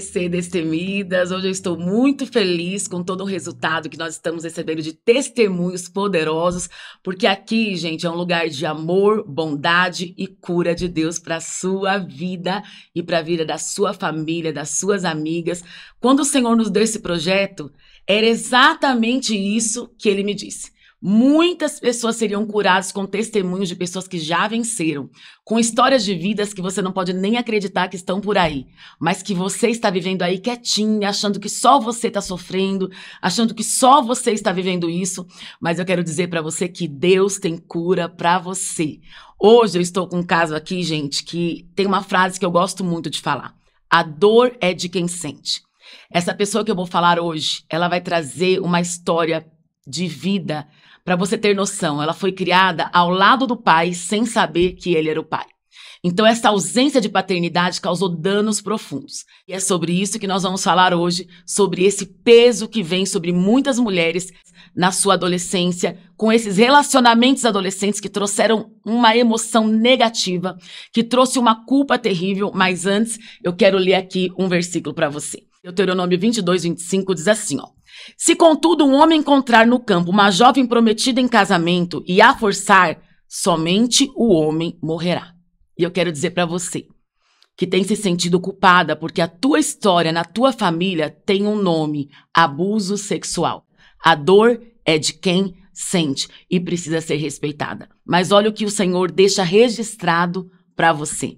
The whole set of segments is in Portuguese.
ABC Destemidas. Hoje eu estou muito feliz com todo o resultado que nós estamos recebendo de testemunhos poderosos, porque aqui, gente, é um lugar de amor, bondade e cura de Deus para a sua vida e para a vida da sua família, das suas amigas. Quando o Senhor nos deu esse projeto, era exatamente isso que Ele me disse. Muitas pessoas seriam curadas com testemunhos de pessoas que já venceram, com histórias de vidas que você não pode nem acreditar que estão por aí, mas que você está vivendo aí quietinha, achando que só você está sofrendo, achando que só você está vivendo isso, mas eu quero dizer para você que Deus tem cura para você. Hoje eu estou com um caso aqui, gente, que tem uma frase que eu gosto muito de falar. A dor é de quem sente. Essa pessoa que eu vou falar hoje, ela vai trazer uma história de vida. Para você ter noção, ela foi criada ao lado do pai sem saber que ele era o pai. Então, essa ausência de paternidade causou danos profundos. E é sobre isso que nós vamos falar hoje, sobre esse peso que vem sobre muitas mulheres na sua adolescência, com esses relacionamentos adolescentes que trouxeram uma emoção negativa, que trouxe uma culpa terrível. Mas antes, eu quero ler aqui um versículo para você. Deuteronômio 22:25 diz assim, ó. Se, contudo, um homem encontrar no campo uma jovem prometida em casamento e a forçar, somente o homem morrerá. E eu quero dizer para você que tem se sentido culpada porque a tua história na tua família tem um nome, abuso sexual. A dor é de quem sente e precisa ser respeitada. Mas olha o que o Senhor deixa registrado para você.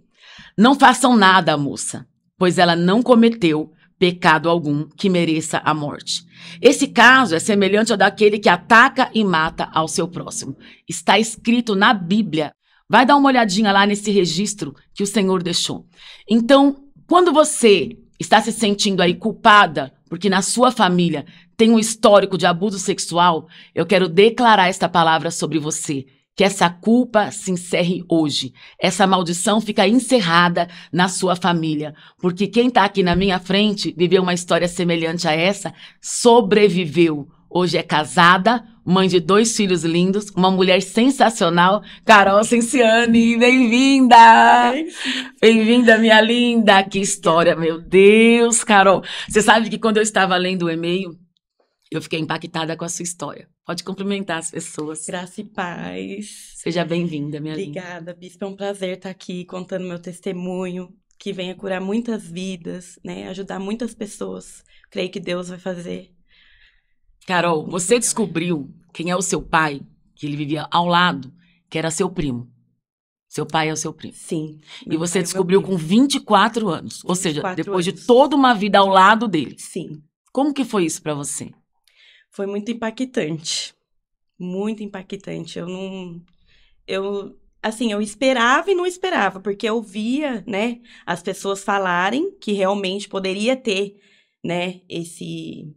Não façam nada, moça, pois ela não cometeu pecado algum que mereça a morte. Esse caso é semelhante ao daquele que ataca e mata ao seu próximo. Está escrito na Bíblia. Vai dar uma olhadinha lá nesse registro que o Senhor deixou. Então, quando você está se sentindo aí culpada, porque na sua família tem um histórico de abuso sexual, eu quero declarar esta palavra sobre você. Que essa culpa se encerre hoje. Essa maldição fica encerrada na sua família. Porque quem está aqui na minha frente viveu uma história semelhante a essa, sobreviveu. Hoje é casada, mãe de 2 filhos lindos, uma mulher sensacional. Carol Cenciani, bem-vinda! Bem-vinda, minha linda! Que história, meu Deus, Carol! Você sabe que quando eu estava lendo o e-mail, eu fiquei impactada com a sua história. Pode cumprimentar as pessoas. Graça e paz. Seja bem-vinda, minha linda. Obrigada, Bispo. É um prazer estar aqui contando meu testemunho, que venha curar muitas vidas, né? Ajudar muitas pessoas. Creio que Deus vai fazer. Carol, você descobriu quem é o seu pai, que ele vivia ao lado, que era seu primo. Seu pai é o seu primo. Sim. E você descobriu com 24 anos. Ou seja, 24 depois de anos. toda uma vida ao lado dele. Sim. Como que foi isso pra você? Foi muito impactante. Muito impactante. Eu esperava e não esperava, porque eu via, né, as pessoas falarem que realmente poderia ter, né, esse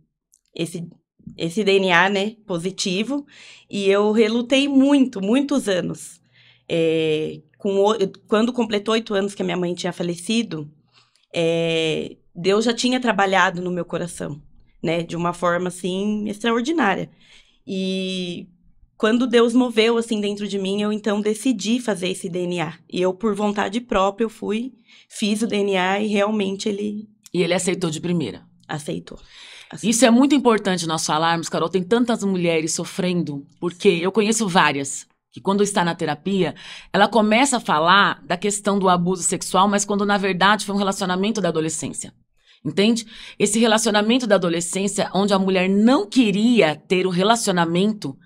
DNA, né, positivo, e eu relutei muitos anos. Quando completou 8 anos que a minha mãe tinha falecido, Deus já tinha trabalhado no meu coração, né, de uma forma, assim, extraordinária. E quando Deus moveu, assim, dentro de mim, eu, então, decidi fazer esse DNA. E eu, por vontade própria, eu fiz o DNA e realmente ele... E ele aceitou de primeira? Aceitou. Isso é muito importante nós falarmos, Carol. Tem tantas mulheres sofrendo, porque eu conheço várias, que quando está na terapia, ela começa a falar da questão do abuso sexual, mas quando, na verdade, foi um relacionamento da adolescência. Entende? Esse relacionamento da adolescência, onde a mulher não queria ter um relacionamento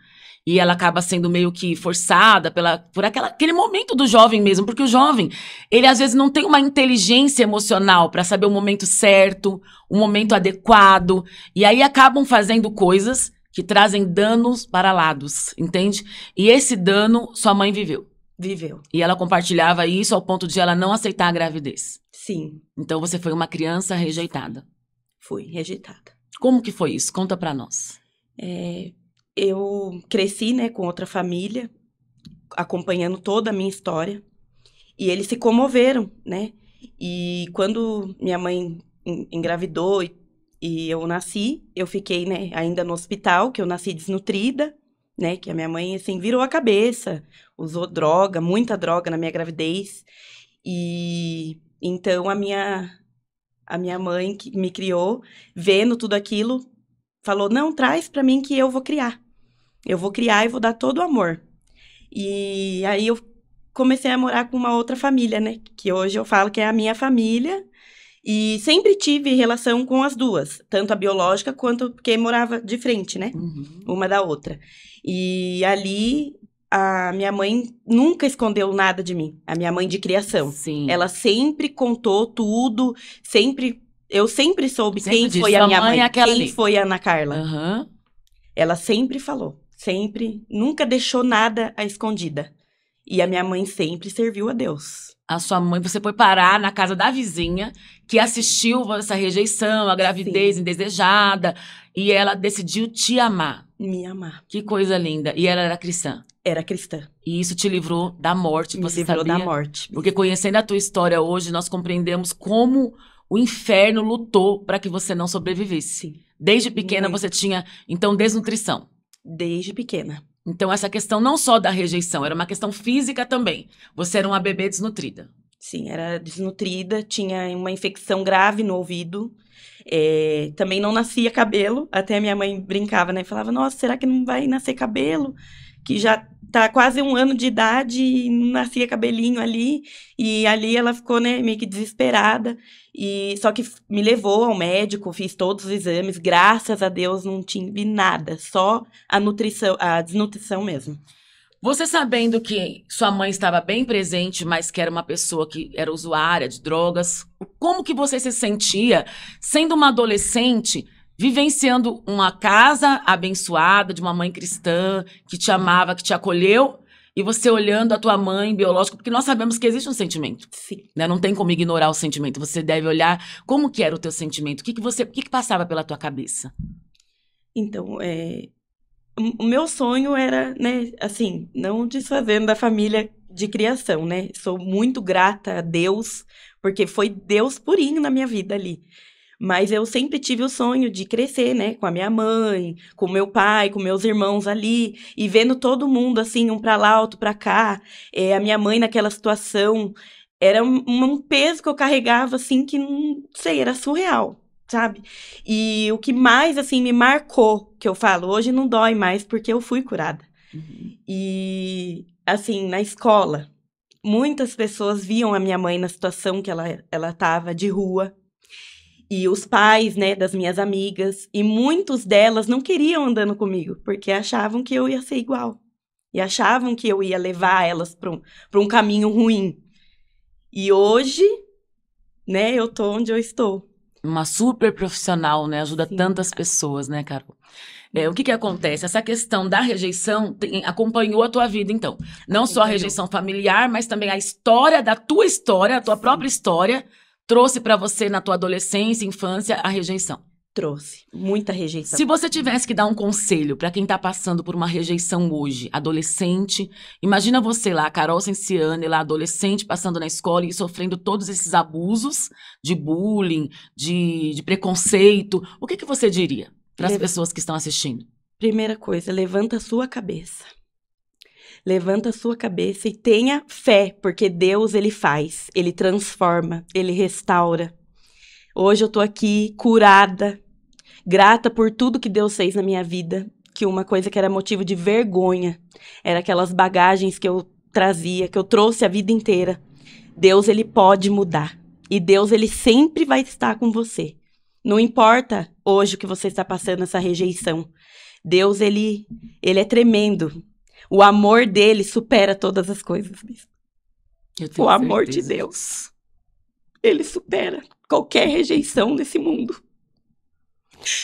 e ela acaba sendo meio que forçada por aquele momento do jovem mesmo, porque o jovem, ele às vezes não tem uma inteligência emocional para saber o momento certo, o momento adequado, e aí acabam fazendo coisas que trazem danos para lados, entende? E esse dano sua mãe viveu. Viveu. E ela compartilhava isso ao ponto de ela não aceitar a gravidez. Sim. Então você foi uma criança rejeitada. Fui rejeitada. Como que foi isso? Conta pra nós. Eu cresci, né, com outra família, acompanhando toda a minha história. E eles se comoveram, né? E quando minha mãe engravidou e eu nasci, eu fiquei, né, ainda no hospital, que eu nasci desnutrida, né? Que a minha mãe, assim, virou a cabeça, usou muita droga na minha gravidez. E então a minha A minha mãe, que me criou, vendo tudo aquilo, falou, não, traz pra mim que eu vou criar. Eu vou criar e vou dar todo o amor. E aí eu comecei a morar com uma outra família, né? Que hoje eu falo que é a minha família. E sempre tive relação com as duas, tanto a biológica quanto porque morava de frente, né? Uma da outra. E ali a minha mãe nunca escondeu nada de mim, a minha mãe de criação. Sim. Ela sempre contou tudo, eu sempre soube Sempre quem disse, foi a sua minha mãe mãe, é aquela quem ali. foi a Ana Carla. Aham. Ela sempre falou, sempre, nunca deixou nada à escondida. E a minha mãe sempre serviu a Deus. A sua mãe, você foi parar na casa da vizinha, que assistiu essa rejeição, a gravidez indesejada, e ela decidiu te amar. Me amar. Que coisa linda. E ela era cristã. Era cristã. E isso te livrou da morte, Me você livrou sabia? da morte. Porque conhecendo a tua história hoje, nós compreendemos como o inferno lutou para que você não sobrevivesse. Sim. Desde pequena Muito. você tinha, então, desnutrição. Desde pequena. Então, essa questão não só da rejeição, era uma questão física também. Você era uma bebê desnutrida. Sim, era desnutrida, tinha uma infecção grave no ouvido. Também não nascia cabelo. Até a minha mãe brincava, né? Falava, nossa, será que não vai nascer cabelo? Que já tá quase 1 ano de idade e não nascia cabelinho ali. E ali ela ficou, né, meio que desesperada. Só que me levou ao médico, fiz todos os exames. Graças a Deus não tive nada, só a desnutrição mesmo. Você sabendo que sua mãe estava bem presente, mas que era uma pessoa que era usuária de drogas, como que você se sentia sendo uma adolescente, vivenciando uma casa abençoada de uma mãe cristã, que te amava, que te acolheu, e você olhando a tua mãe biológica, porque nós sabemos que existe um sentimento. Sim. Né? Não tem como ignorar o sentimento. Você deve olhar como que era o teu sentimento, o que passava pela tua cabeça. Então, o meu sonho era, né, assim, não desfazendo da família de criação, né? Sou muito grata a Deus, porque foi Deus purinho na minha vida ali. Mas eu sempre tive o sonho de crescer, né? Com a minha mãe, com meu pai, com meus irmãos ali. E vendo todo mundo, assim, um pra lá, outro pra cá. A minha mãe naquela situação. Era um peso que eu carregava, assim, que não sei, era surreal, sabe? E o que mais, assim, me marcou, que eu falo, hoje não dói mais, porque eu fui curada. E, assim, na escola, muitas pessoas viam a minha mãe na situação que ela tava de rua. E os pais, né, das minhas amigas, e muitos delas não queriam andando comigo, porque achavam que eu ia ser igual. E achavam que eu ia levar elas para um caminho ruim. E hoje, né, eu tô onde eu estou. Uma super profissional, né? Ajuda Sim. tantas pessoas, né, Carol? O que acontece? Essa questão da rejeição acompanhou a tua vida, então. Não só a rejeição familiar, mas também a história da tua história, a tua própria história, trouxe para você na tua adolescência, infância, a rejeição. Trouxe muita rejeição. Se você tivesse que dar um conselho para quem tá passando por uma rejeição hoje, adolescente, imagina você lá, Carol Cenciani, lá adolescente, passando na escola e sofrendo todos esses abusos de bullying, de preconceito, o que você diria para as pessoas que estão assistindo? Primeira coisa, levanta a sua cabeça. Levanta a sua cabeça e tenha fé, porque Deus, Ele faz, Ele transforma, Ele restaura. Hoje eu tô aqui curada, grata por tudo que Deus fez na minha vida, que uma coisa que era motivo de vergonha, era aquelas bagagens que eu trazia, que eu trouxe a vida inteira. Deus, Ele pode mudar. E Deus, Ele sempre vai estar com você. Não importa hoje o que você está passando, essa rejeição. Deus, Ele é tremendo. O amor dele supera todas as coisas. O amor de Deus, ele supera qualquer rejeição nesse mundo.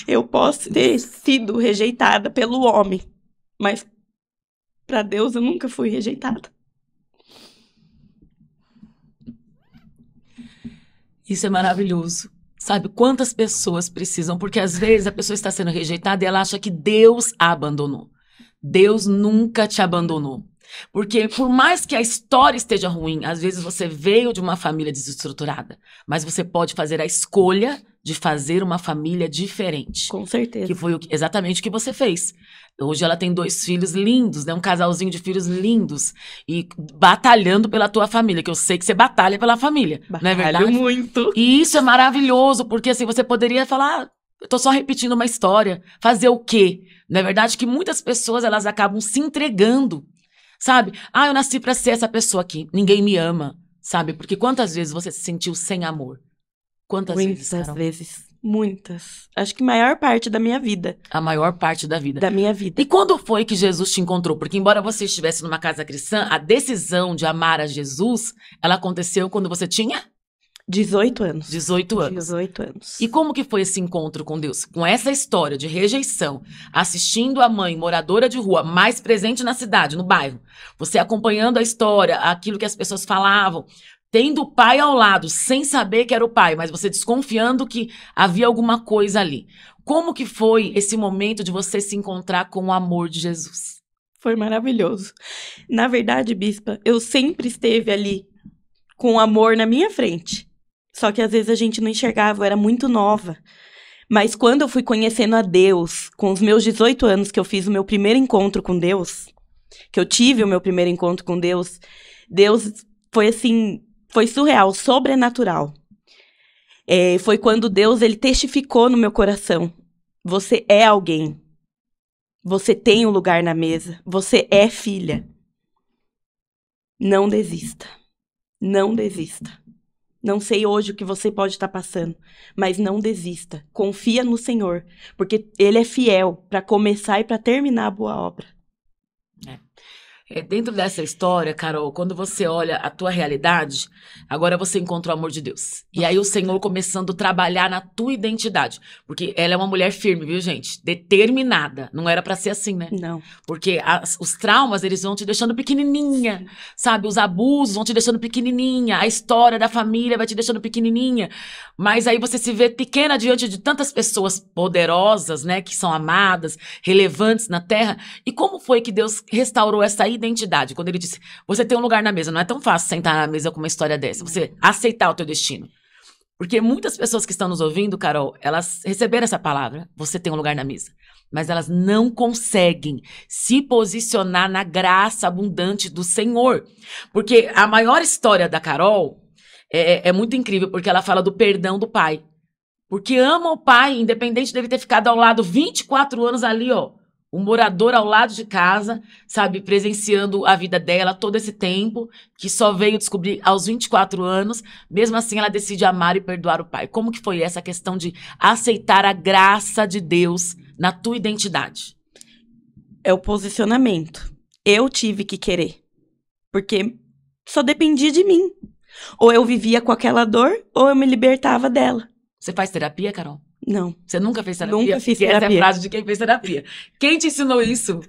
Eu posso ter sido rejeitada pelo homem, mas para Deus eu nunca fui rejeitada. Isso é maravilhoso. Sabe quantas pessoas precisam? Porque às vezes a pessoa está sendo rejeitada e ela acha que Deus a abandonou. Deus nunca te abandonou. Porque por mais que a história esteja ruim, às vezes você veio de uma família desestruturada, mas você pode fazer a escolha de fazer uma família diferente. Com certeza. Que foi exatamente o que você fez. Hoje ela tem 2 filhos lindos, né? Um casalzinho de filhos lindos. E batalhando pela tua família, que eu sei que você batalha pela família, não é verdade? Batalho muito. E isso é maravilhoso, porque assim, você poderia falar, eu tô só repetindo uma história. Fazer o quê? Não é verdade que muitas pessoas, elas acabam se entregando, sabe? Eu nasci pra ser essa pessoa aqui. Ninguém me ama, sabe? Porque quantas vezes você se sentiu sem amor? Quantas vezes, Muitas Carol? vezes. Muitas. Acho que a maior parte da minha vida. A maior parte da vida. Da minha vida. E quando foi que Jesus te encontrou? Porque embora você estivesse numa casa cristã, a decisão de amar a Jesus, ela aconteceu quando você tinha 18 anos. 18 anos. 18 anos. E como que foi esse encontro com Deus? Com essa história de rejeição, assistindo a mãe moradora de rua, mais presente na cidade, no bairro, você acompanhando a história, aquilo que as pessoas falavam, tendo o pai ao lado, sem saber que era o pai, mas você desconfiando que havia alguma coisa ali. Como que foi esse momento de você se encontrar com o amor de Jesus? Foi maravilhoso. Na verdade, bispa, eu sempre esteve ali com o amor na minha frente. Só que às vezes a gente não enxergava, eu era muito nova. Mas quando eu fui conhecendo a Deus, com os meus 18 anos que eu fiz o meu primeiro encontro com Deus, que eu tive o meu primeiro encontro com Deus, Deus foi assim, foi surreal, sobrenatural. Foi quando Deus, ele testificou no meu coração: você é alguém. Você tem um lugar na mesa. Você é filha. Não desista. Não desista. Não sei hoje o que você pode estar passando, mas não desista. Confia no Senhor, porque Ele é fiel para começar e para terminar a boa obra. Dentro dessa história, Carol, quando você olha a tua realidade, agora você encontra o amor de Deus. E aí o Senhor começando a trabalhar na tua identidade. Porque ela é uma mulher firme, viu, gente? Determinada. Não era pra ser assim, né? Não. Porque os traumas, eles vão te deixando pequenininha, sabe? Os abusos vão te deixando pequenininha. A história da família vai te deixando pequenininha. Mas aí você se vê pequena diante de tantas pessoas poderosas, né? Que são amadas, relevantes na terra. E como foi que Deus restaurou essa identidade? Quando ele disse, você tem um lugar na mesa. Não é tão fácil sentar na mesa com uma história dessa. Você aceitar o teu destino. Porque muitas pessoas que estão nos ouvindo, Carol, elas receberam essa palavra, você tem um lugar na mesa. Mas elas não conseguem se posicionar na graça abundante do Senhor. Porque a maior história da Carol é muito incrível, porque ela fala do perdão do pai. Porque ama o pai, independente dele ter ficado ao lado 24 anos ali, ó. Um morador ao lado de casa, sabe, presenciando a vida dela todo esse tempo, que só veio descobrir aos 24 anos, mesmo assim ela decide amar e perdoar o pai. Como que foi essa questão de aceitar a graça de Deus na tua identidade? É o posicionamento. Eu tive que querer, porque só dependia de mim. Ou eu vivia com aquela dor, ou eu me libertava dela. Você faz terapia, Carol? Não. Você nunca fez terapia? Nunca fiz terapia. terapia. Essa é a frase de quem fez terapia. Quem te ensinou isso?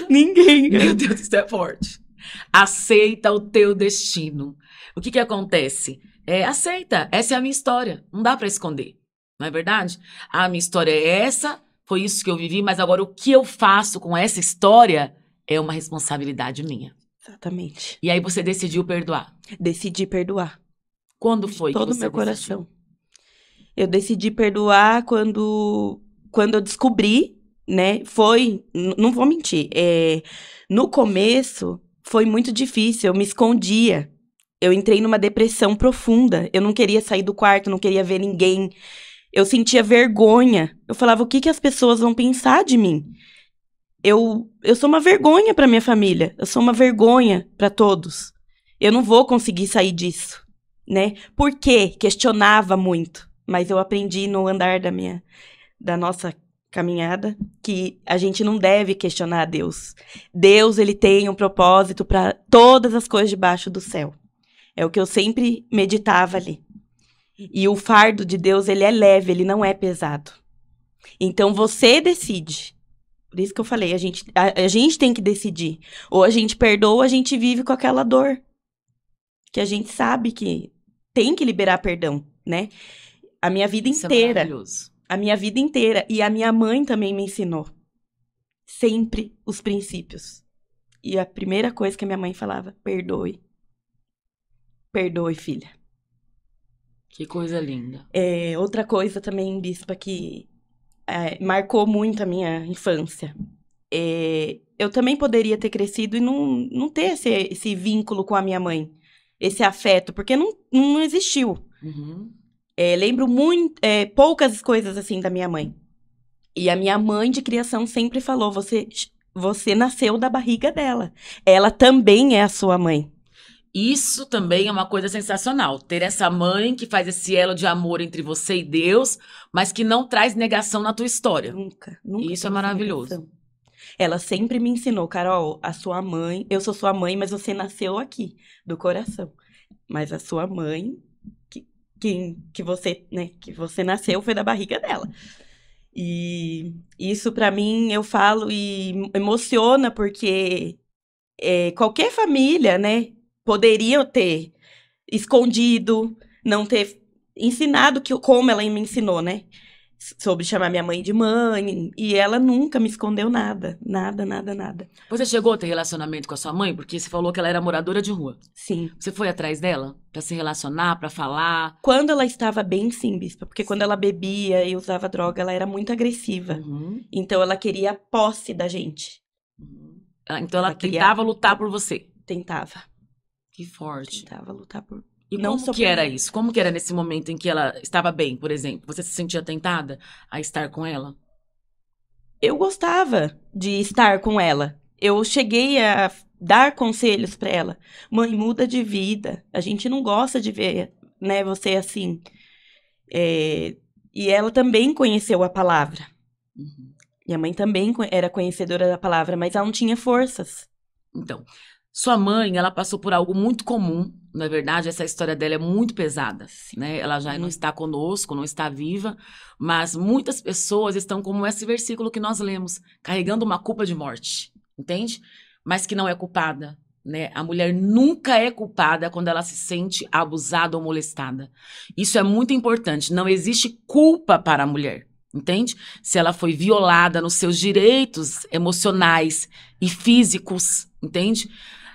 Ninguém. Meu Deus, isso é forte. Aceita o teu destino. O que acontece? Aceita. Essa é a minha história. Não dá pra esconder. Não é verdade? A minha história é essa, foi isso que eu vivi, mas agora o que eu faço com essa história é uma responsabilidade minha. Exatamente. E aí você decidiu perdoar. Decidi perdoar. Quando foi que você todo o meu decidiu? coração. Eu decidi perdoar quando eu descobri, né? Não vou mentir, no começo foi muito difícil, eu me escondia. Eu entrei numa depressão profunda, eu não queria sair do quarto, não queria ver ninguém. Eu sentia vergonha. Eu falava, o que as pessoas vão pensar de mim? Eu sou uma vergonha para minha família, eu sou uma vergonha para todos. Eu não vou conseguir sair disso, né? Por quê? Questionava muito. Mas eu aprendi no andar da nossa caminhada que a gente não deve questionar a Deus. Deus, ele tem um propósito para todas as coisas debaixo do céu. É o que eu sempre meditava ali. E o fardo de Deus, ele é leve, ele não é pesado. Então você decide. Por isso que eu falei, a gente tem que decidir. Ou a gente perdoa, ou a gente vive com aquela dor. Que a gente sabe que tem que liberar perdão, né? A minha vida inteira. A minha vida inteira. E a minha mãe também me ensinou. Sempre os princípios. E a primeira coisa que a minha mãe falava, perdoe. Perdoe, filha. Que coisa linda. Outra coisa também, bispa, que marcou muito a minha infância. eu também poderia ter crescido e não ter esse vínculo com a minha mãe, esse afeto, porque não existiu. Uhum. Lembro poucas coisas assim da minha mãe. E a minha mãe de criação sempre falou: você nasceu da barriga dela. Ela também é a sua mãe. Isso também é uma coisa sensacional. Ter essa mãe que faz esse elo de amor entre você e Deus, mas que não traz negação na tua história. Nunca Isso é trouxe maravilhoso. negação. Ela sempre me ensinou: Carol, a sua mãe, eu sou sua mãe, mas você nasceu aqui, do coração. Mas a sua mãe, que você, né, que você nasceu foi da barriga dela. E isso pra mim eu falo e emociona porque qualquer família, né, poderia ter escondido, não ter ensinado como ela me ensinou, né? Sobre chamar minha mãe de mãe. E ela nunca me escondeu nada. Nada, nada, nada. Você chegou a ter relacionamento com a sua mãe? Porque você falou que ela era moradora de rua. Sim. Você foi atrás dela? Pra se relacionar, pra falar? Quando ela estava bem, sim, bispa. Porque quando ela bebia e usava droga, ela era muito agressiva. Uhum. Então ela queria a posse da gente. Então ela tentava lutar por você? Tentava. Que forte. Tentava lutar por... E como que era isso? Como que era nesse momento em que ela estava bem, por exemplo? Você se sentia tentada a estar com ela? Eu gostava de estar com ela. Eu cheguei a dar conselhos pra ela. Mãe, muda de vida. A gente não gosta de ver, né, você assim. E ela também conheceu a palavra. Uhum. Minha mãe também era conhecedora da palavra, mas ela não tinha forças. Então, sua mãe, ela passou por algo muito comum, na verdade, essa história dela é muito pesada, né? Ela já não está conosco, não está viva, mas muitas pessoas estão como esse versículo que nós lemos, carregando uma culpa de morte, entende? Mas que não é culpada, né? A mulher nunca é culpada quando ela se sente abusada ou molestada. Isso é muito importante, não existe culpa para a mulher. Entende? Se ela foi violada nos seus direitos emocionais e físicos, entende?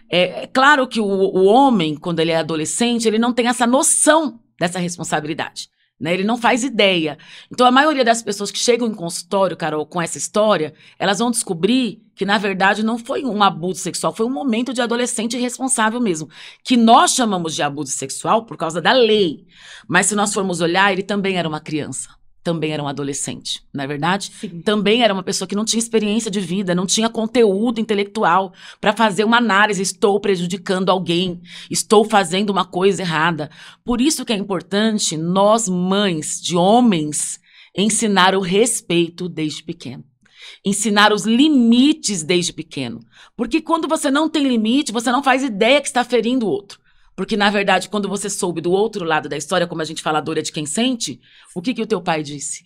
É claro que o homem, quando ele é adolescente, ele não tem essa noção dessa responsabilidade, né? Ele não faz ideia. Então, a maioria das pessoas que chegam em consultório, Carol, com essa história, elas vão descobrir que, na verdade, não foi um abuso sexual, foi um momento de adolescente irresponsável mesmo, que nós chamamos de abuso sexual por causa da lei. Mas se nós formos olhar, ele também era uma criança. Também era um adolescente, não é verdade? Sim. Também era uma pessoa que não tinha experiência de vida, não tinha conteúdo intelectual para fazer uma análise. Estou prejudicando alguém, estou fazendo uma coisa errada. Por isso que é importante nós, mães de homens, ensinar o respeito desde pequeno. Ensinar os limites desde pequeno. Porque quando você não tem limite, você não faz ideia que está ferindo o outro. Porque, na verdade, quando você soube do outro lado da história, como a gente fala, a dor é de quem sente, o que o teu pai disse?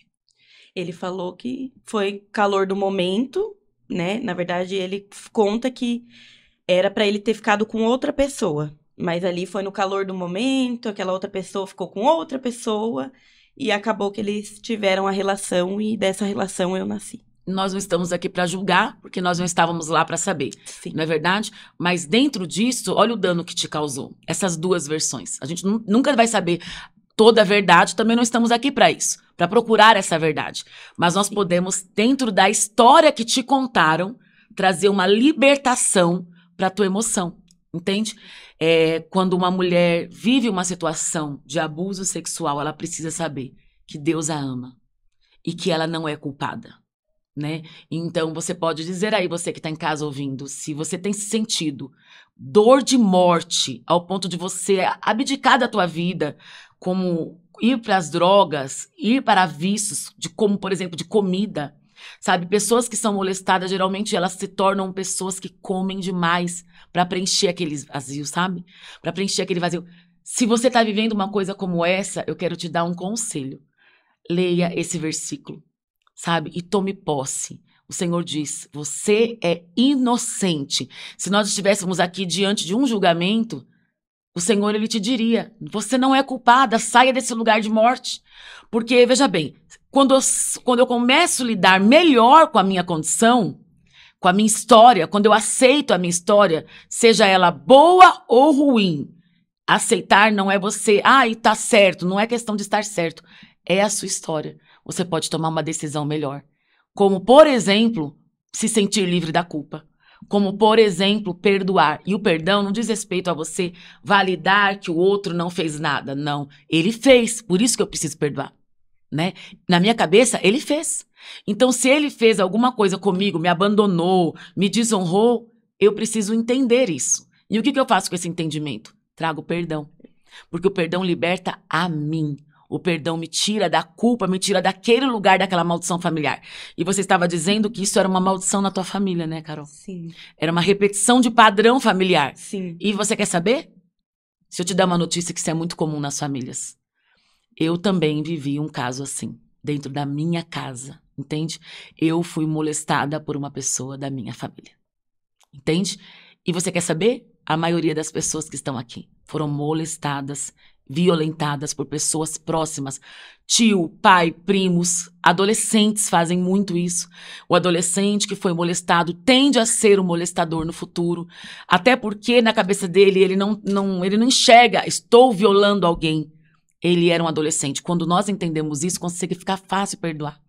Ele falou que foi calor do momento, né? Na verdade, ele conta que era pra ele ter ficado com outra pessoa. Mas ali foi no calor do momento, aquela outra pessoa ficou com outra pessoa, e acabou que eles tiveram a relação, e dessa relação eu nasci. Nós não estamos aqui para julgar, porque nós não estávamos lá para saber, Sim. Não é verdade? Mas dentro disso, olha o dano que te causou. Essas duas versões. A gente nunca vai saber toda a verdade, também não estamos aqui para isso, para procurar essa verdade. Mas nós podemos, dentro da história que te contaram, trazer uma libertação para a tua emoção, entende? Quando uma mulher vive uma situação de abuso sexual, ela precisa saber que Deus a ama e que ela não é culpada. Né? Então, você pode dizer aí, você que está em casa ouvindo, se você tem sentido dor de morte ao ponto de você abdicar da tua vida, como ir para as drogas, ir para vícios, como, por exemplo, de comida, sabe? Pessoas que são molestadas, geralmente elas se tornam pessoas que comem demais para preencher aqueles vazios, sabe? Para preencher aquele vazio. Se você está vivendo uma coisa como essa, eu quero te dar um conselho. Leia esse versículo. Sabe? E tome posse. O Senhor diz, você é inocente. Se nós estivéssemos aqui diante de um julgamento, o Senhor, ele te diria, você não é culpada, saia desse lugar de morte. Porque, veja bem, quando eu começo a lidar melhor com a minha condição, com a minha história, quando eu aceito a minha história, seja ela boa ou ruim, aceitar não é você, e tá certo, não é questão de estar certo, é a sua história. Você pode tomar uma decisão melhor. Como, por exemplo, se sentir livre da culpa. Como, por exemplo, perdoar. E o perdão não diz respeito a você validar que o outro não fez nada. Não, ele fez, por isso que eu preciso perdoar. Né? Na minha cabeça, ele fez. Então, se ele fez alguma coisa comigo, me abandonou, me desonrou, eu preciso entender isso. E o que eu faço com esse entendimento? Trago perdão. Porque o perdão liberta a mim. O perdão me tira da culpa, me tira daquele lugar, daquela maldição familiar. E você estava dizendo que isso era uma maldição na tua família, né, Carol? Sim. Era uma repetição de padrão familiar. Sim. E você quer saber? Se eu te dar uma notícia que isso é muito comum nas famílias. Eu também vivi um caso assim, dentro da minha casa, entende? Eu fui molestada por uma pessoa da minha família, entende? E você quer saber? A maioria das pessoas que estão aqui foram molestadas, violentadas por pessoas próximas. Tio, pai, primos, adolescentes fazem muito isso. O adolescente que foi molestado tende a ser o molestador no futuro. Até porque na cabeça dele ele não enxerga, estou violando alguém. Ele era um adolescente. Quando nós entendemos isso, consegue ficar fácil perdoar.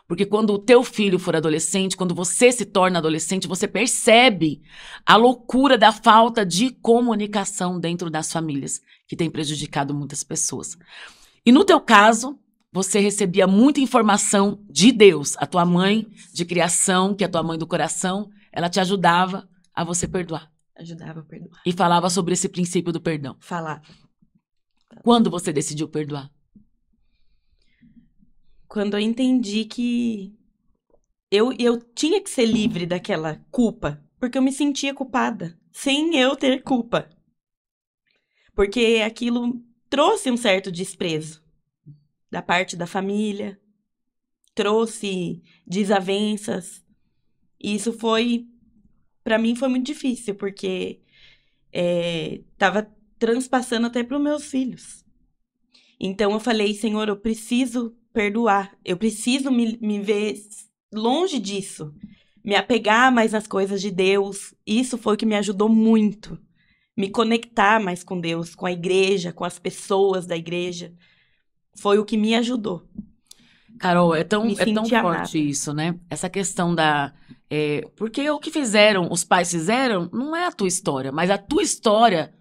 Porque quando o teu filho for adolescente, quando você se torna adolescente, você percebe a loucura da falta de comunicação dentro das famílias, que tem prejudicado muitas pessoas. E no teu caso, você recebia muita informação de Deus. A tua mãe de criação, que é a tua mãe do coração, ela te ajudava a você perdoar. Ajudava a perdoar. E falava sobre esse princípio do perdão. Falava. Quando você decidiu perdoar? Quando eu entendi que eu tinha que ser livre daquela culpa, porque eu me sentia culpada, sem eu ter culpa. Porque aquilo trouxe um certo desprezo da parte da família, trouxe desavenças. E isso para mim foi muito difícil, porque estava transpassando até para os meus filhos. Então eu falei, Senhor, eu preciso perdoar, eu preciso me ver longe disso, me apegar mais nas coisas de Deus. Isso foi o que me ajudou muito, me conectar mais com Deus, com a igreja, com as pessoas da igreja. Foi o que me ajudou. Carol, é tão sentir amada. forte isso, né? Essa questão da... porque o que fizeram, os pais fizeram, não é a tua história, mas a tua história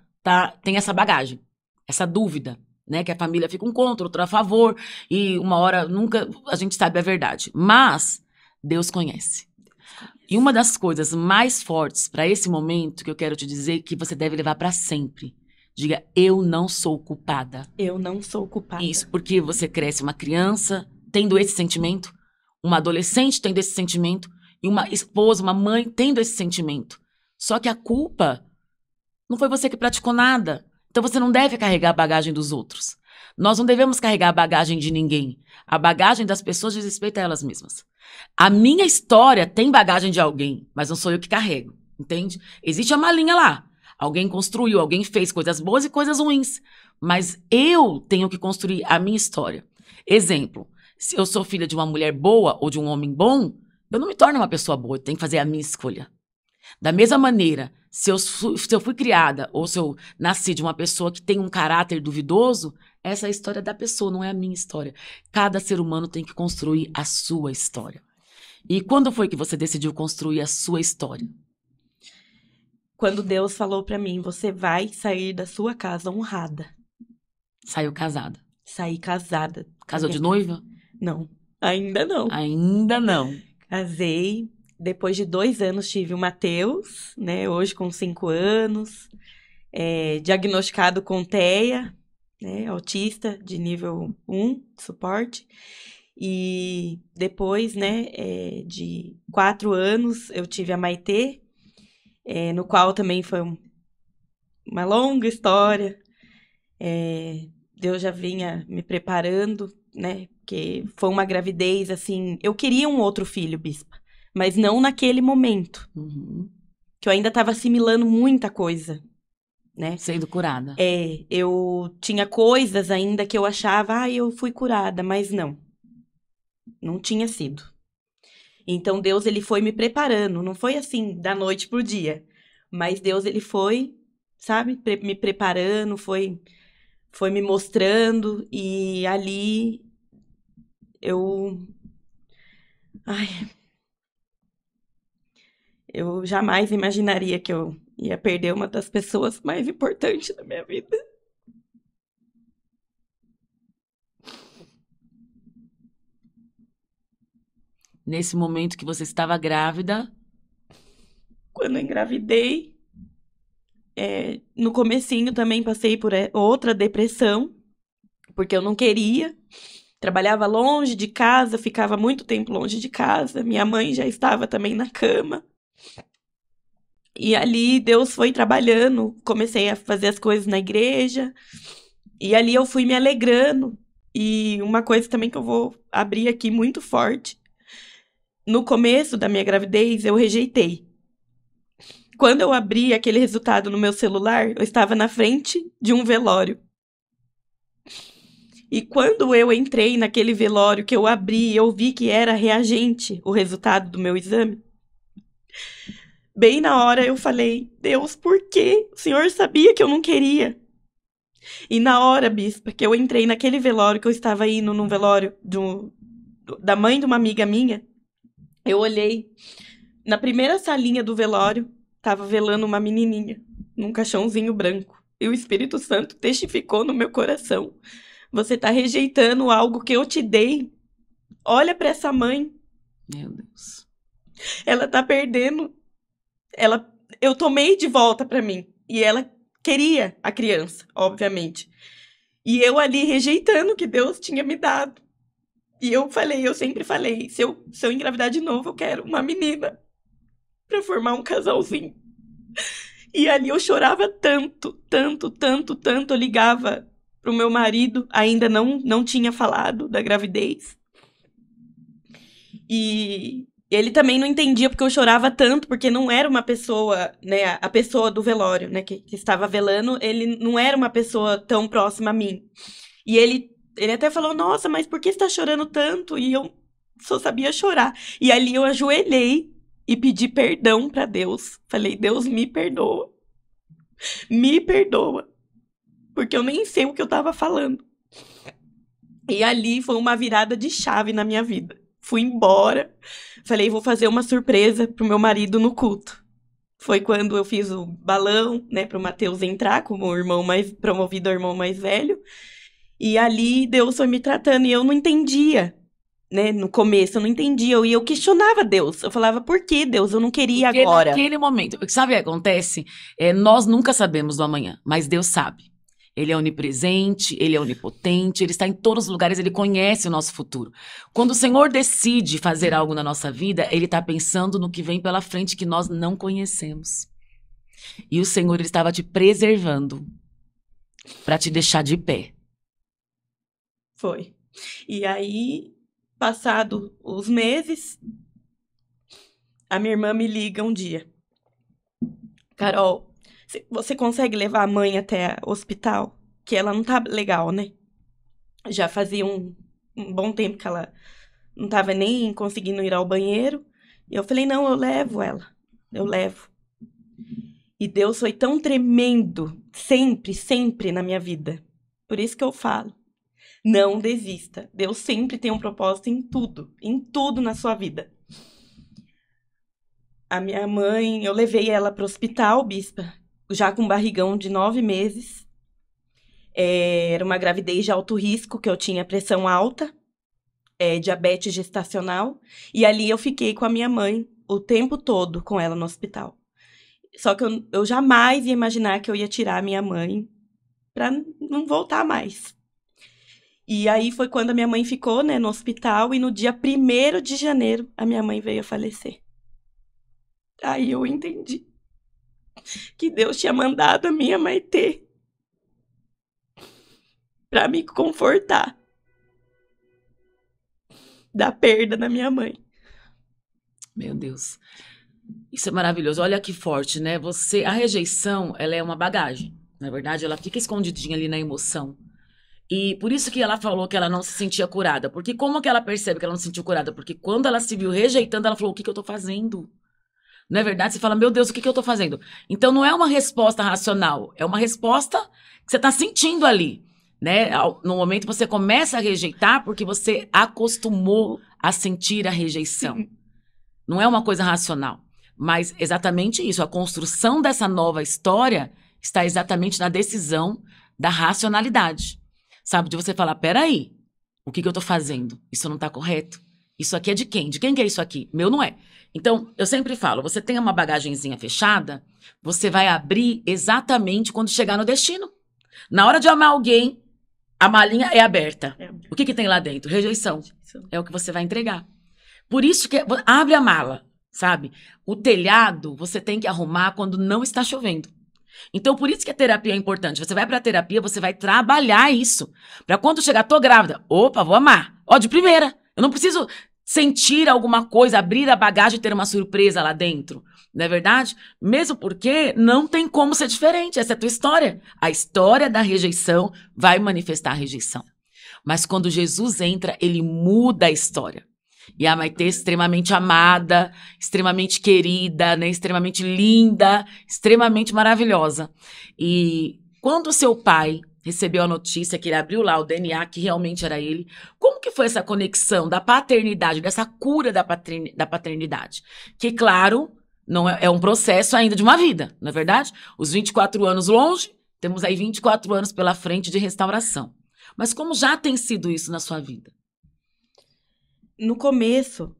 tem essa bagagem, essa dúvida, né? Que a família fica um contra, outro a favor, e uma hora nunca a gente sabe a verdade. Mas Deus conhece. E uma das coisas mais fortes para esse momento que eu quero te dizer que você deve levar para sempre. Diga, eu não sou culpada. Eu não sou culpada. Isso, porque você cresce uma criança tendo esse sentimento, uma adolescente tendo esse sentimento, e uma esposa, uma mãe tendo esse sentimento. Só que a culpa não foi você que praticou nada. Então você não deve carregar a bagagem dos outros. Nós não devemos carregar a bagagem de ninguém. A bagagem das pessoas diz respeito a elas mesmas. A minha história tem bagagem de alguém, mas não sou eu que carrego, entende? Existe uma linha lá. Alguém construiu, alguém fez coisas boas e coisas ruins. Mas eu tenho que construir a minha história. Exemplo, se eu sou filha de uma mulher boa ou de um homem bom, eu não me torno uma pessoa boa, eu tenho que fazer a minha escolha. Da mesma maneira, se eu fui criada ou se eu nasci de uma pessoa que tem um caráter duvidoso, essa é a história da pessoa, não é a minha história. Cada ser humano tem que construir a sua história. E quando foi que você decidiu construir a sua história? Quando Deus falou pra mim, você vai sair da sua casa honrada. Saiu casada. Saí casada. Casou de noiva? Não, ainda não. Ainda não. Casei. Depois de 2 anos tive o Matheus, né? Hoje com 5 anos. Diagnosticado com TEA, né? Autista de nível 1, de suporte. E depois, né, de 4 anos, eu tive a Maitê, no qual também foi uma longa história. Deus já vinha me preparando, né? Porque foi uma gravidez, assim... Eu queria um outro filho, Bispa, mas não naquele momento. Uhum. Que eu ainda estava assimilando muita coisa, né? Sendo curada. Eu tinha coisas ainda que eu achava, eu fui curada, mas não. Não tinha sido. Então, Deus, ele foi me preparando. Não foi assim, da noite pro dia. Mas Deus, ele foi, sabe? Me preparando, foi me mostrando. E ali, eu... Eu jamais imaginaria que eu ia perder uma das pessoas mais importantes da minha vida. Nesse momento que você estava grávida, Quando eu engravidei, no comecinho também passei por outra depressão, porque eu não queria. Trabalhava longe de casa, ficava muito tempo longe de casa. Minha mãe já estava também na cama. E ali Deus foi trabalhando, comecei a fazer as coisas na igreja. E ali eu fui me alegrando. E uma coisa também que eu vou abrir aqui muito forte. No começo da minha gravidez, eu rejeitei. Quando eu abri aquele resultado no meu celular, eu estava na frente de um velório. E quando eu entrei naquele velório, que eu abri, eu vi que era reagente o resultado do meu exame. Bem na hora eu falei, Deus, por quê? O Senhor sabia que eu não queria. E na hora, bispa, que eu entrei naquele velório, que eu estava indo num velório da mãe de uma amiga minha, eu olhei, na primeira salinha do velório, estava velando uma menininha, num caixãozinho branco. E o Espírito Santo testificou no meu coração. Você está rejeitando algo que eu te dei. Olha para essa mãe. meu Deus. Ela tá perdendo. Eu tomei de volta para mim. E ela queria a criança, obviamente. E eu ali rejeitando o que Deus tinha me dado. E eu sempre falei, se eu engravidar de novo, eu quero uma menina para formar um casalzinho. E ali eu chorava tanto, tanto, tanto, tanto. Eu ligava pro meu marido, ainda não tinha falado da gravidez. E ele também não entendia porque eu chorava tanto, porque não era uma pessoa, né, a pessoa do velório, né, que estava velando, ele não era uma pessoa tão próxima a mim. E ele até falou, nossa, mas por que você tá chorando tanto? E eu só sabia chorar. E ali eu ajoelhei e pedi perdão para Deus. Falei, Deus, me perdoa. Me perdoa. Porque eu nem sei o que eu tava falando. E ali foi uma virada de chave na minha vida. Fui embora. Falei, vou fazer uma surpresa pro meu marido no culto. Foi quando eu fiz o balão, né, pro Matheus entrar como o irmão mais promovido ao irmão mais velho. E ali Deus foi me tratando e eu não entendia, né, no começo eu não entendia. E eu questionava Deus. Eu falava, por que Deus? Eu não queria Porque agora. naquele momento, sabe o que acontece? Nós nunca sabemos do amanhã, mas Deus sabe. Ele é onipresente, ele é onipotente, ele está em todos os lugares, ele conhece o nosso futuro. Quando o Senhor decide fazer algo na nossa vida, ele está pensando no que vem pela frente que nós não conhecemos. E o Senhor, ele estava te preservando para te deixar de pé. Foi. E aí, passado os meses, a minha irmã me liga um dia. Carol, você consegue levar a mãe até o hospital? Que ela não tá legal, né? Já fazia um bom tempo que ela não tava nem conseguindo ir ao banheiro. E eu falei, não, eu levo ela. Eu levo. E Deus foi tão tremendo, sempre, sempre na minha vida. Por isso que eu falo, não desista. Deus sempre tem um propósito em tudo na sua vida. A minha mãe, eu levei ela para o hospital, bispa, já com um barrigão de 9 meses. Era uma gravidez de alto risco, que eu tinha pressão alta, diabetes gestacional. E ali eu fiquei com a minha mãe o tempo todo com ela no hospital. Só que eu jamais ia imaginar que eu ia tirar a minha mãe para não voltar mais. E aí foi quando a minha mãe ficou, né, no hospital, e no dia 1º de janeiro a minha mãe veio a falecer. Aí eu entendi que Deus tinha mandado a minha Maitê para me confortar da perda da minha mãe. Meu Deus. Isso é maravilhoso. Olha que forte, né? A rejeição, ela é uma bagagem. Na verdade, ela fica escondidinha ali na emoção. E por isso que ela falou que ela não se sentia curada. Porque como que ela percebe que ela não se sentiu curada? Porque quando ela se viu rejeitando, ela falou, o que eu tô fazendo? Não é verdade? Você fala, meu Deus, o que eu tô fazendo? Então não é uma resposta racional. É uma resposta que você tá sentindo ali, né? No momento você começa a rejeitar porque você acostumou a sentir a rejeição. Não é uma coisa racional. Mas exatamente isso, a construção dessa nova história está exatamente na decisão da racionalidade. Sabe, de você falar, peraí, o que eu tô fazendo? Isso não tá correto? Isso aqui é de quem? De quem que é isso aqui? Meu não é. Então, eu sempre falo, você tem uma bagagenzinha fechada, você vai abrir exatamente quando chegar no destino. Na hora de amar alguém, a malinha é aberta. O que tem lá dentro? Rejeição. É o que você vai entregar. Por isso que abre a mala, sabe? O telhado você tem que arrumar quando não está chovendo. Então, por isso que a terapia é importante. Você vai pra terapia, você vai trabalhar isso. Pra quando chegar, tô grávida. Opa, vou amar. Ó, de primeira. Eu não preciso sentir alguma coisa, abrir a bagagem e ter uma surpresa lá dentro. Não é verdade? Mesmo porque não tem como ser diferente. Essa é a tua história. A história da rejeição vai manifestar a rejeição. Mas quando Jesus entra, ele muda a história. E a Maitê é extremamente amada, extremamente querida, né? Extremamente linda, extremamente maravilhosa. E quando o seu pai recebeu a notícia que ele abriu lá o DNA, que realmente era ele, como que foi essa conexão da paternidade, dessa cura da paternidade? Que, claro, não é um processo ainda de uma vida, não é verdade? Os 24 anos longe, temos aí 24 anos pela frente de restauração. Mas como já tem sido isso na sua vida? No começo,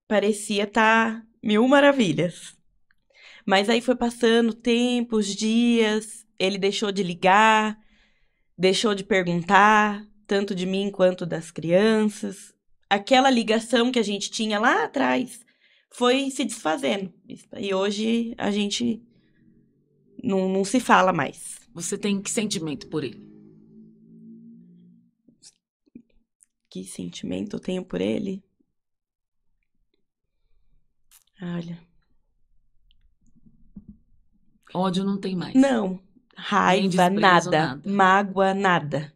parecia estar mil maravilhas. Mas aí foi passando tempo, os dias, ele deixou de ligar, deixou de perguntar, tanto de mim quanto das crianças. Aquela ligação que a gente tinha lá atrás foi se desfazendo. E hoje a gente não se fala mais. Você tem que sentimento por ele? Que sentimento eu tenho por ele? Olha. Ódio não tem mais. Não. Raiva, nada. Nada. Mágoa, nada.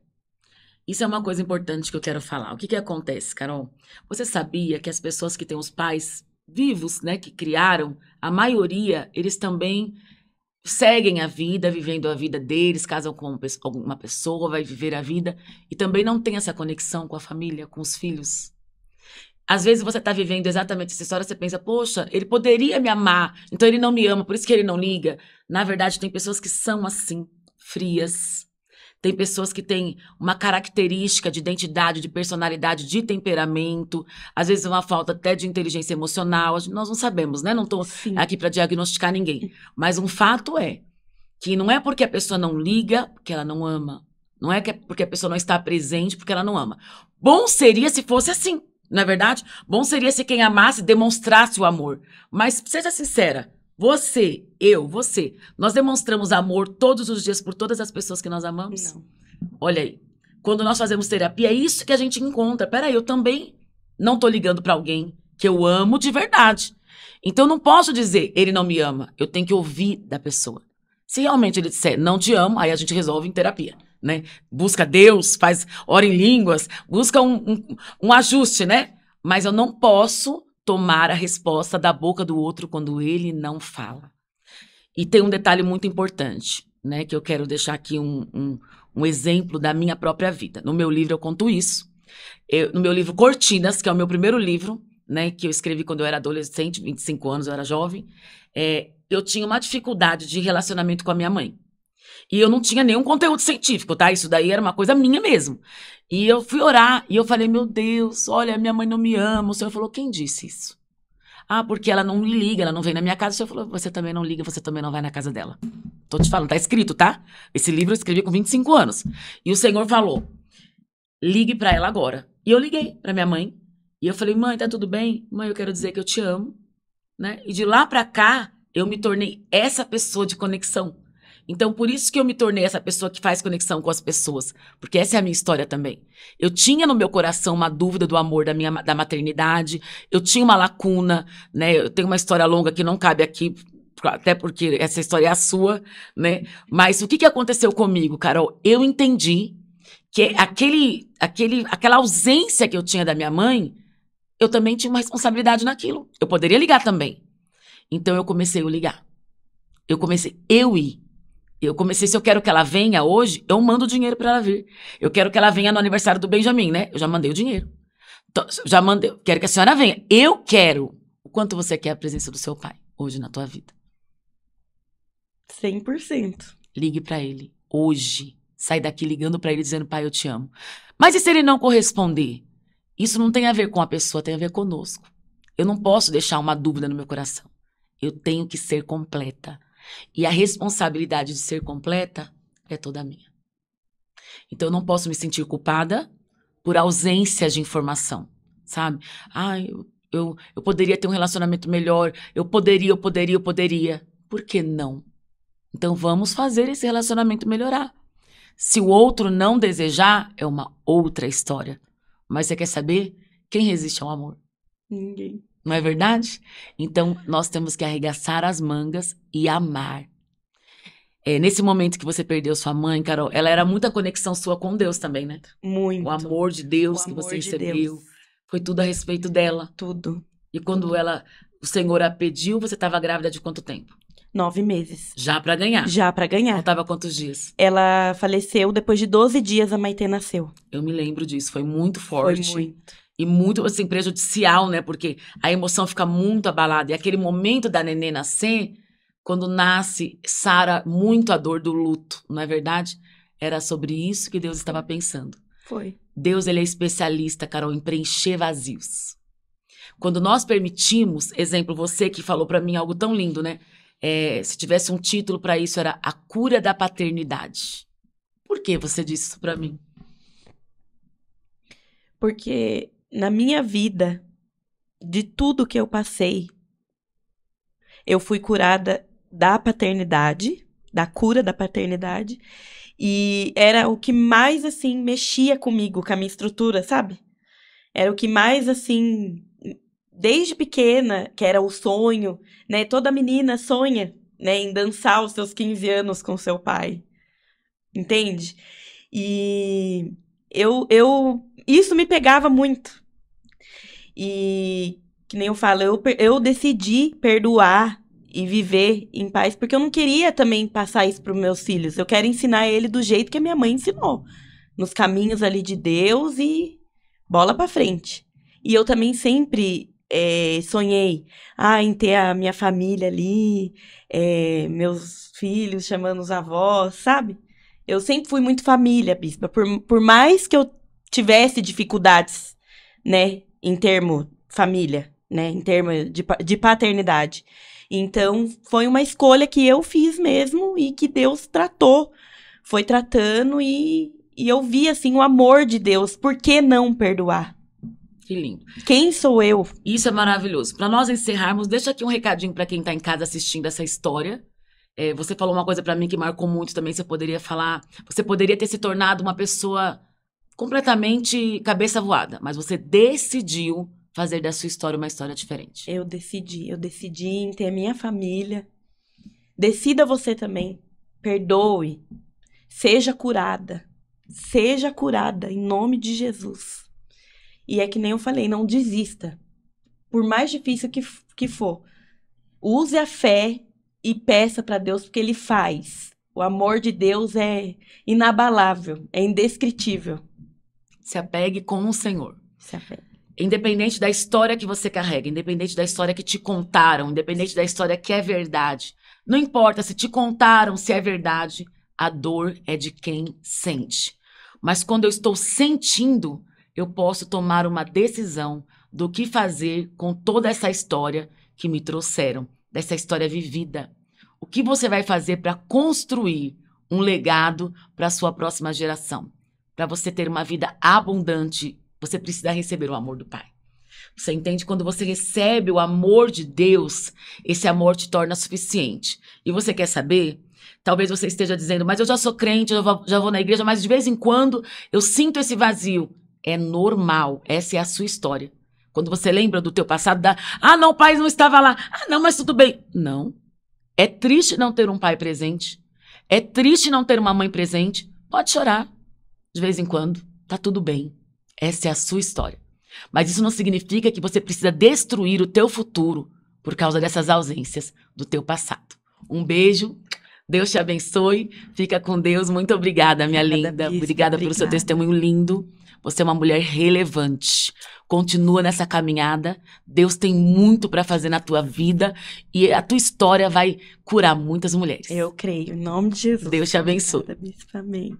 Isso é uma coisa importante que eu quero falar. O que acontece, Carol? Você sabia que as pessoas que têm os pais vivos, né, que criaram, a maioria, eles também seguem a vida, vivendo a vida deles, casam com uma pessoa, vai viver a vida, e também não tem essa conexão com a família, com os filhos. Às vezes você tá vivendo exatamente essa história, você pensa, poxa, ele poderia me amar, então ele não me ama, por isso que ele não liga. Na verdade, tem pessoas que são assim, frias. Tem pessoas que têm uma característica de identidade, de personalidade, de temperamento. Às vezes uma falta até de inteligência emocional. Nós não sabemos, né? Não estou aqui para diagnosticar ninguém. Mas um fato é que não é porque a pessoa não liga, porque ela não ama. Não é porque a pessoa não está presente, porque ela não ama. Bom seria se fosse assim, não é verdade? Bom seria se quem amasse demonstrasse o amor. Mas seja sincera. Você, nós demonstramos amor todos os dias por todas as pessoas que nós amamos? Não. Olha aí, quando nós fazemos terapia, é isso que a gente encontra. Peraí, eu também não tô ligando pra alguém que eu amo de verdade. Então, eu não posso dizer, ele não me ama. Eu tenho que ouvir da pessoa. Se realmente ele disser, não te amo, aí a gente resolve em terapia, né? Busca Deus, ora em línguas, busca um ajuste, né? Mas eu não posso tomar a resposta da boca do outro quando ele não fala. E tem um detalhe muito importante, né, que eu quero deixar aqui um exemplo da minha própria vida. No meu livro eu conto isso. No meu livro Cortinas, que é o meu primeiro livro, né, que eu escrevi quando eu era adolescente, 25 anos, eu era jovem, eu tinha uma dificuldade de relacionamento com a minha mãe. E eu não tinha nenhum conteúdo científico, tá? Isso daí era uma coisa minha mesmo. E eu fui orar e eu falei, meu Deus, olha, minha mãe não me ama. O Senhor falou, quem disse isso? Ah, porque ela não me liga, ela não vem na minha casa. O Senhor falou, você também não liga, você também não vai na casa dela. Tô te falando, tá escrito, tá? Esse livro eu escrevi com 25 anos. E o Senhor falou, ligue pra ela agora. E eu liguei pra minha mãe. E eu falei, mãe, tá tudo bem? Mãe, eu quero dizer que eu te amo, né? E de lá pra cá, eu me tornei essa pessoa de conexão. Então, por isso que eu me tornei essa pessoa que faz conexão com as pessoas. Porque essa é a minha história também. Eu tinha no meu coração uma dúvida do amor da maternidade. Eu tinha uma lacuna, né? Eu tenho uma história longa que não cabe aqui, até porque essa história é a sua, né? Mas o que aconteceu comigo, Carol? Eu entendi que aquela ausência que eu tinha da minha mãe, eu também tinha uma responsabilidade naquilo. Eu poderia ligar também. Então, eu comecei a ligar. Eu comecei se eu quero que ela venha hoje, eu mando dinheiro pra ela vir. Eu quero que ela venha no aniversário do Benjamin, né? Eu já mandei o dinheiro. Então, quero que a senhora venha. Eu quero. O quanto você quer a presença do seu pai hoje na tua vida? 100%. Ligue pra ele hoje. Sai daqui ligando pra ele dizendo, pai, eu te amo. Mas e se ele não corresponder? Isso não tem a ver com a pessoa, tem a ver conosco. Eu não posso deixar uma dúvida no meu coração. Eu tenho que ser completa. E a responsabilidade de ser completa é toda minha. Então eu não posso me sentir culpada por ausência de informação, sabe? Eu poderia ter um relacionamento melhor, eu poderia. Por que não? Então vamos fazer esse relacionamento melhorar. Se o outro não desejar, é uma outra história. Mas você quer saber? Quem resiste ao amor? Ninguém. Não é verdade? Então nós temos que arregaçar as mangas e amar. Nesse momento que você perdeu sua mãe, Carol, ela era muita conexão sua com Deus também, né? Muito. O amor de Deus O que amor você de recebeu. Deus. Foi tudo a respeito dela. Tudo. E quando o Senhor a pediu, você estava grávida de quanto tempo? 9 meses. Já pra ganhar. Já pra ganhar. Faltava quantos dias? Ela faleceu depois de 12 dias, a Maitê nasceu. Eu me lembro disso, foi muito forte. Foi muito. E muito, assim, prejudicial, né? Porque a emoção fica muito abalada. E aquele momento da nenê nascer, quando nasce, sara muito a dor do luto, não é verdade? Era sobre isso que Deus estava pensando. Foi. Deus, ele é especialista, Carol, em preencher vazios. Quando nós permitimos, exemplo, você que falou pra mim algo tão lindo, né? Se tivesse um título pra isso, era A Cura da Paternidade. Por que você disse isso pra mim? Porque na minha vida, de tudo que eu passei, eu fui curada da paternidade, da cura da paternidade, e era o que mais, assim, mexia comigo, com a minha estrutura, sabe? Era o que mais, assim, desde pequena, que era o sonho, né? Toda menina sonha, né, em dançar os seus 15 anos com seu pai, entende? E isso me pegava muito. E, que nem eu falo, eu decidi perdoar e viver em paz, porque eu não queria também passar isso para os meus filhos. Eu quero ensinar ele do jeito que a minha mãe ensinou, nos caminhos ali de Deus e bola para frente. E eu também sempre sonhei em ter a minha família ali, meus filhos chamando os avós, sabe? Eu sempre fui muito família, Bispa. Por mais que eu tivesse dificuldades, né, em termo família, né, em termo de paternidade. Então, foi uma escolha que eu fiz mesmo e que Deus foi tratando e eu vi, assim, o amor de Deus. Por que não perdoar? Que lindo. Quem sou eu? Isso é maravilhoso. Para nós encerrarmos, deixa aqui um recadinho para quem tá em casa assistindo essa história. Você falou uma coisa para mim que marcou muito também, você poderia falar. Você poderia ter se tornado uma pessoa completamente cabeça voada, mas você decidiu fazer da sua história uma história diferente. Eu decidi em ter a minha família. Decida você também. Perdoe. Seja curada em nome de Jesus. E é que nem eu falei, não desista. Por mais difícil que for, use a fé e peça para Deus, porque Ele faz. O amor de Deus é inabalável, é indescritível. Se apegue com o Senhor. Se apegue. Independente da história que você carrega, independente da história que te contaram, independente da história que é verdade. Não importa se te contaram, se é verdade, a dor é de quem sente. Mas quando eu estou sentindo, eu posso tomar uma decisão do que fazer com toda essa história que me trouxeram, dessa história vivida. O que você vai fazer para construir um legado para a sua próxima geração? Para você ter uma vida abundante, você precisa receber o amor do Pai. Você entende? Quando você recebe o amor de Deus, esse amor te torna suficiente. E você quer saber? Talvez você esteja dizendo, mas eu já sou crente, eu já vou na igreja, mas de vez em quando eu sinto esse vazio. É normal, essa é a sua história. Quando você lembra do teu passado, não, o pai não estava lá. Não, mas tudo bem. Não. É triste não ter um pai presente. É triste não ter uma mãe presente. Pode chorar. De vez em quando, tá tudo bem. Essa é a sua história. Mas isso não significa que você precisa destruir o teu futuro por causa dessas ausências do teu passado. Um beijo. Deus te abençoe. Fica com Deus. Muito obrigada, minha Obrigada, linda. bispa, Obrigada pelo seu obrigada. testemunho lindo. Você é uma mulher relevante. Continua nessa caminhada. Deus tem muito para fazer na tua vida e a tua história vai curar muitas mulheres. Eu creio, em nome de Jesus. Deus te abençoe. Obrigada, bispa. Amém.